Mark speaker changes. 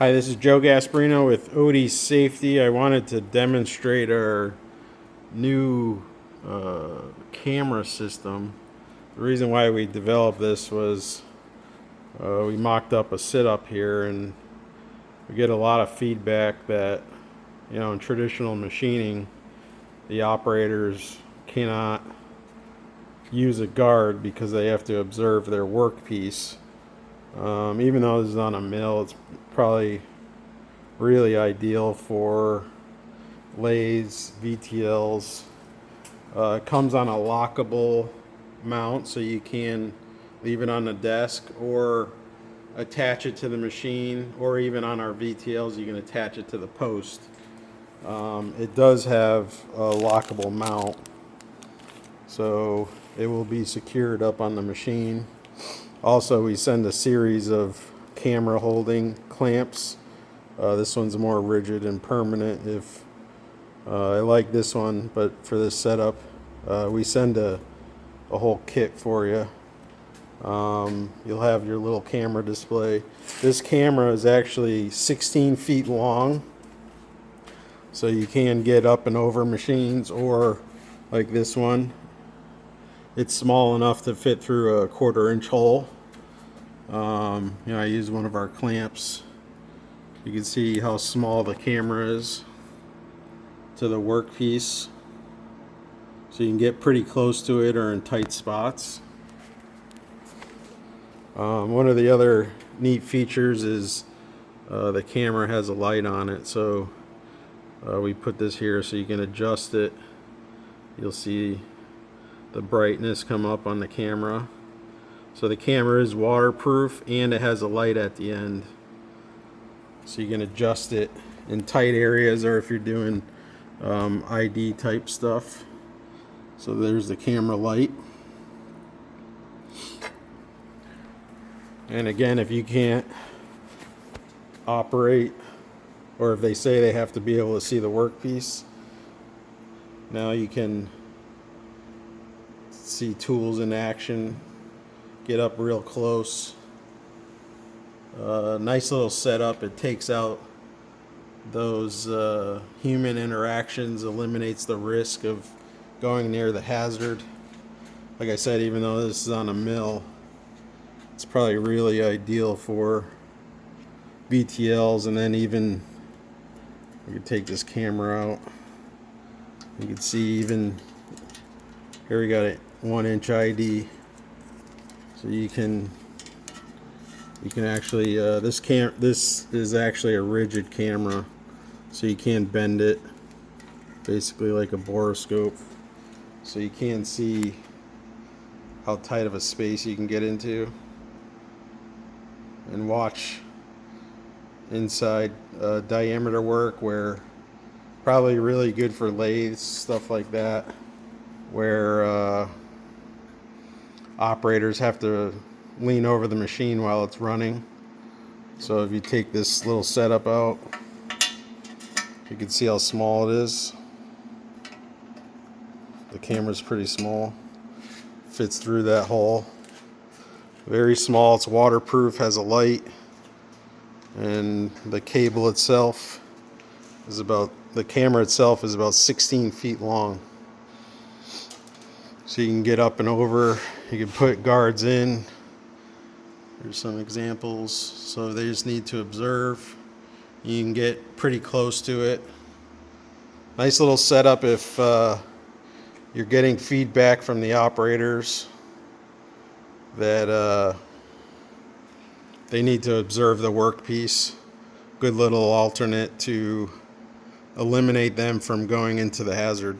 Speaker 1: Hi, this is Joe Gasparino with Odie Safety. I wanted to demonstrate our new camera system. The reason why we developed this was we mocked up a sit-up here, and we get a lot of feedback that, in traditional machining, the operators cannot use a guard because they have to observe their workpiece. Even though this is on a mill, it's probably really ideal for lathes, VTLs. It comes on a lockable mount, so you can leave it on the desk or attach it to the machine, or even on our VTLs you can attach it to the post. It does have a lockable mount, so it will be secured up on the machine. Also, we send a series of camera holding clamps. This one's more rigid and permanent. If I like this one, but for this setup, we send a whole kit for you. You'll have your little camera display. This camera is actually 16 feet long, so you can get up and over machines, or like this one, it's small enough to fit through a 1/4-inch hole. I use one of our clamps. You can see how small the camera is to the workpiece, so you can get pretty close to it or in tight spots. One of the other neat features is the camera has a light on it, so we put this here so you can adjust it. You'll see the brightness come up on the camera. So the camera is waterproof and it has a light at the end, so you can adjust it in tight areas or if you're doing ID type stuff. So there's the camera light. And again, if you can't operate, or if they say they have to be able to see the workpiece, now you can see tools in action, get up real close. Nice little setup. It takes out those human interactions, eliminates the risk of going near the hazard. Like I said, even though this is on a mill, it's probably really ideal for VTLs. And then even we could take this camera out. You can see even here we got a 1-inch ID, so you can actually this is actually a rigid camera, so you can bend it basically like a borescope, so you can see how tight of a space you can get into and watch inside diameter work, where probably really good for lathes, stuff like that, where operators have to lean over the machine while it's running. So if you take this little setup out, you can see how small it is. The camera's pretty small, fits through that hole. Very small. It's waterproof, has a light, and the cable itself is the camera itself is about 16 feet long. So you can get up and over, you can put guards in. Here's some examples. So they just need to observe. You can get pretty close to it. Nice little setup if you're getting feedback from the operators that they need to observe the workpiece. Good little alternate to eliminate them from going into the hazard.